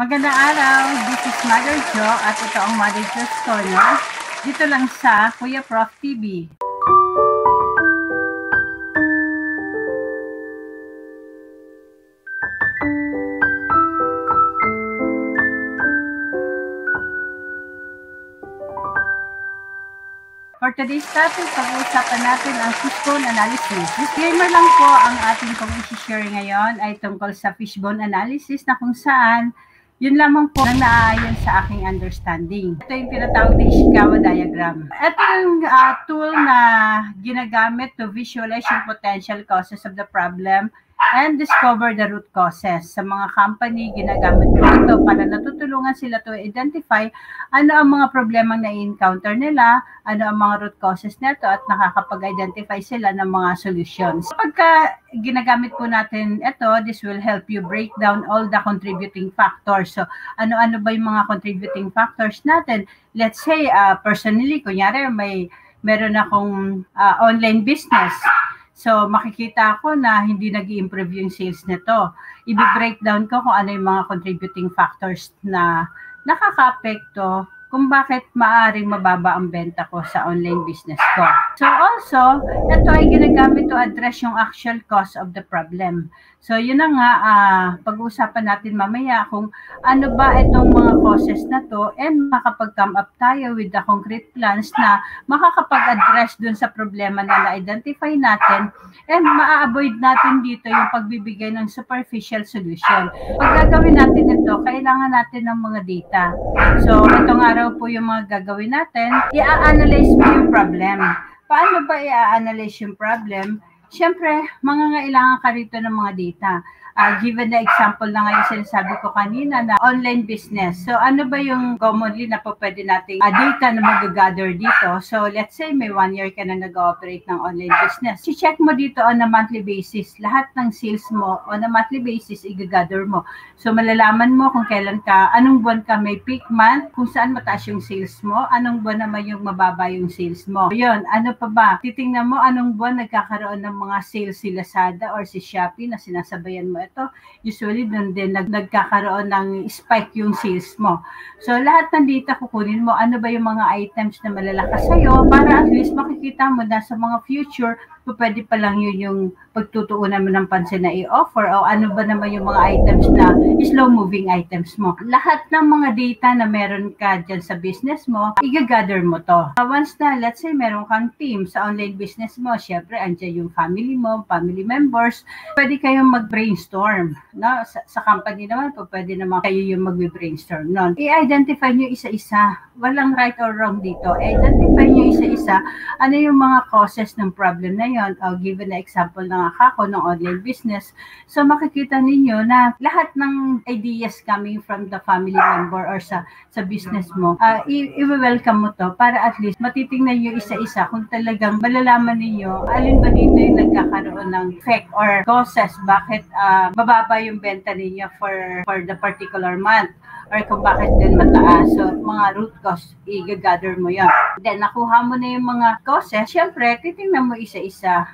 Magandang araw, this is Mother Jo at ito ang Mother Jo's Corner dito lang sa Kuya Prof TV. For today's topic, pag-uusapan natin ang fishbone analysis. Disclaimer lang po, ang ating pong i-share ngayon ay tungkol sa fishbone analysis na kung saan yun lamang po ang naaayon sa aking understanding. Ito yung tinatawag na Ishikawa diagram. Ito yung tool na ginagamit to visualize yung potential causes of the problem and discover the root causes. Sa mga company, ginagamit ko ito para natutulungan sila to identify ano ang mga problemang na-encounter nila, ano ang mga root causes nito at nakakapag-identify sila ng mga solutions. Pagka ginagamit po natin ito, this will help you break down all the contributing factors. So, ano-ano ba yung mga contributing factors natin? Let's say, personally, kunyari, meron akong online business. So, makikita ko na hindi nag-i-improve yung sales nito. I-breakdown ko kung ano yung mga contributing factors na nakaka-apekto kung bakit maaring mababa ang benta ko sa online business ko. So also, ito ay ginagamit to address yung actual cause of the problem. So yun na nga, pag-uusapan natin mamaya kung ano ba itong mga causes na to and makapag-come up tayo with the concrete plans na makakapag-address dun sa problema na na-identify natin and ma-avoid natin dito yung pagbibigay ng superficial solution. Pag gagawin natin ito, kailangan natin ng mga data. So itong araw po yung mga gagawin natin, i-analyze mo yung problem. Paano ba i-analyze yung problem? Siyempre, mangangailangan ka rito ng mga data. Given the example na ngayon sinasabi ko kanina na online business. So, ano ba yung commonly na po pwede nating data na mag-gather dito? So, let's say may 1 year ka na nag-ooperate ng online business. I-check mo dito on a monthly basis. Lahat ng sales mo on a monthly basis, i-gather mo. So, malalaman mo kung kailan ka, anong buwan ka may peak month, kung saan mataas yung sales mo, anong buwan naman yung mababa yung sales mo. Yun, ano pa ba? Titingnan mo anong buwan nagkakaroon ng mga sales si Lazada or si Shopee na sinasabayan mo ito, usually doon din nagkakaroon ng spike yung sales mo. So, lahat ng data kukunin mo, ano ba yung mga items na malalakas sa'yo para at least makikita mo na sa mga future, pwede pa lang yun yung pagtutuunan mo ng pansin na i-offer o ano ba naman yung mga items na slow-moving items mo. Lahat ng mga data na meron ka dyan sa business mo, i-gather mo to. Once na, let's say, meron kang team sa online business mo, syempre, andyan yung family mo, family members, pwede kayong mag-brainstorm. No? Sa company naman po, pwede naman kayo yung mag-brainstorm. No? I-identify nyo isa-isa. Walang right or wrong dito. I-identify nyo isa-isa ano yung mga causes ng problem na yun. Given na example ng ako ng online business. So makikita ninyo na lahat ng ideas coming from the family member or sa business mo, i-welcome mo to para at least matitingnan nyo isa-isa kung talagang malalaman ninyo alin ba dito yung nagkakaroon ng effect or causes bakit bababa yung benta ninyo for the particular month or kung bakit din mataas. So, mga root cause, i-gather mo yan. Then, nakuha mo na yung mga causes, syempre, titingnan mo isa-isa,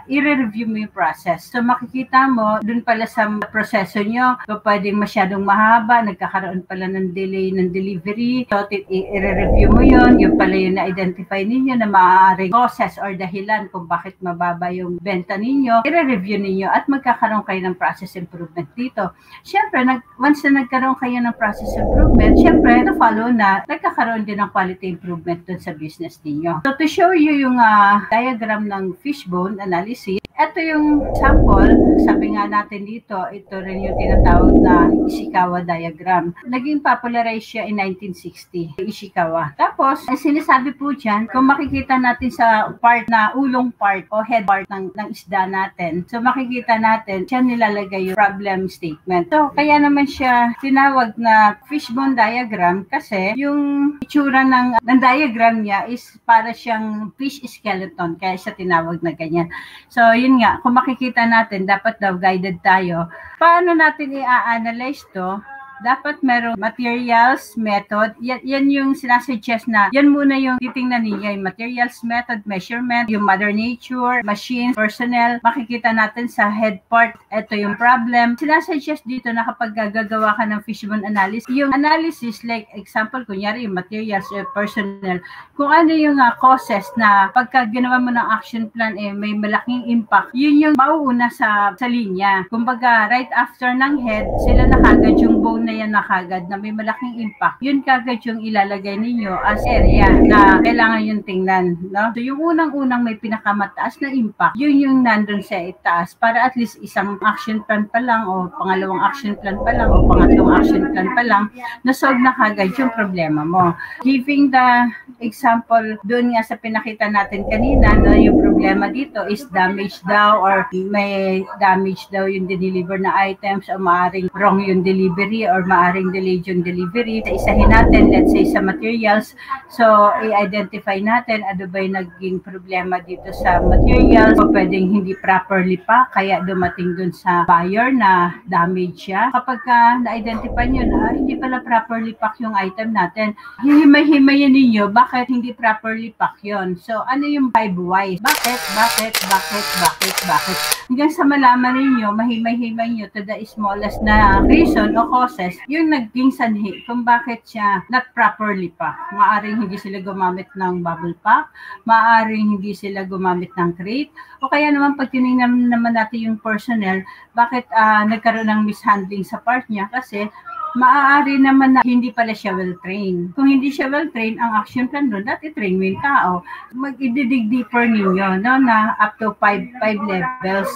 i-review mo yung process. So, makikita mo, dun pala sa proseso nyo, so, pwedeng masyadong mahaba, nagkakaroon pala ng delay ng delivery. So, i-review mo yun, yung pala yung na-identify ninyo na maaaring causes or dahilan kung bakit mababa yung benta ninyo, i-review ninyo at magkakaroon kayo ng process improvement dito. Syempre, once na nagkaroon kayo ng process improvement, syempre, na-follow na nagkakaroon din ng quality improvement dun sa business niyo. So, to show you yung diagram ng fishbone analysis, ito yung sample, sabi nga natin dito, ito rin yung tinatawag na Ishikawa diagram. Naging popularize siya in 1960, Ishikawa. Tapos, sinasabi po dyan, kung makikita natin sa part na ulong part o head part ng isda natin, so makikita natin, siya nilalagay yung problem statement. So, kaya naman siya tinawag na fishbone diagram kasi yung itsura ng diagram niya is para siyang fish skeleton, kaya siya tinawag na ganyan. So, yun nga, kung makikita natin, dapat daw guided tayo. Paano natin i-analyze to? dapat merong materials, method. Yan yung sinasuggest na yan muna yung titingnan niya, yung materials, method, measurement, yung mother nature, machines, personnel. Makikita natin sa head part, ito yung problem. Sinasuggest dito na kapag gagawa ka ng fishbone analysis, yung analysis like example, kunyari yung materials, personnel, kung ano yung causes na pagka ginawa mo ng action plan may malaking impact, yun yung mauuna sa linya. Kumbaga, right after ng head, sila na kagad yung bone na yan na kagad na may malaking impact. Yun kagad yung ilalagay ninyo as area na kailangan yung tingnan. No? So, yung unang-unang may pinakamataas na impact, yun yung nandun sa itaas para at least isang action plan pa lang o pangalawang action plan pa lang o pangatlong action plan pa lang, na-solve na kagad yung problema mo. Giving the example, doon nga sa pinakita natin kanina, no, yung problema dito is damage daw or may damage daw yung deliver na items o maaring wrong yung delivery or maaring delayed yung delivery. Isa-isahin natin, let's say sa materials. So, i-identify natin ano ba yung naging problema dito sa materials o pwedeng hindi properly pa kaya dumating dun sa buyer na damage siya. Kapag na-identify nyo na hindi pala properly pack yung item natin, hihimay-himayin ninyo bakit hindi properly pack yun. So, ano yung 5 whys? Bakit? Hanggang sa malaman ninyo, mahimay-himay nyo to the smallest na reason o causes, yung naging sanhi kung bakit siya not properly pack. Maaring hindi sila gumamit ng bubble pack, maaring hindi sila gumamit ng crate, o kaya naman pag tinignan naman natin yung personnel, bakit nagkaroon ng mishandling sa part niya? Kasi maaari naman na hindi pala siya well-trained. Kung hindi siya well-trained, ang action plan doon, dati train mo yung tao. Mag-dig deeper ninyo, no, na up to 5 levels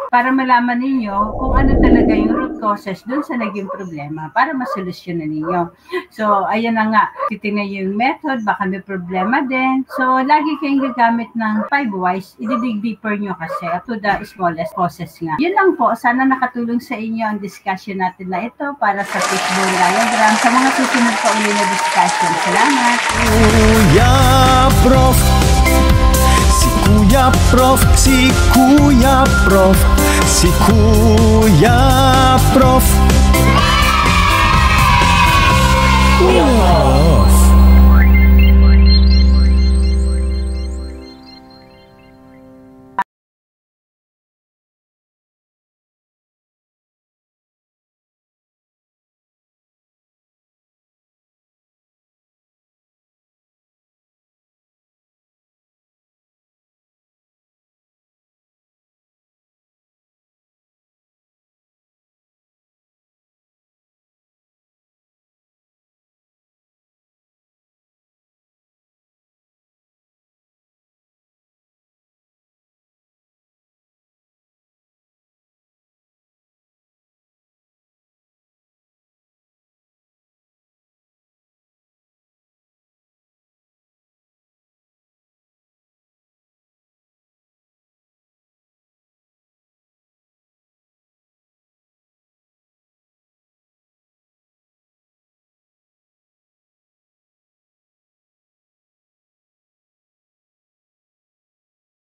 para malaman ninyo kung ano talaga yung root causes doon sa naging problema para masolusyonan ninyo. So, ayan na nga. Titingnan yung method, baka may problema din. So, lagi kayong gagamit ng 5 whys, i-dig deeper nyo kasi up to the smallest causes nga. Yun lang po. Sana nakatulong sa inyo ang discussion natin na ito para sa fishbone diagram. Sa mga susunod pa uli na discussion. Salamat! Kuya Prof, si Kuya Prof, si Kuya Prof, si Kuya Prof.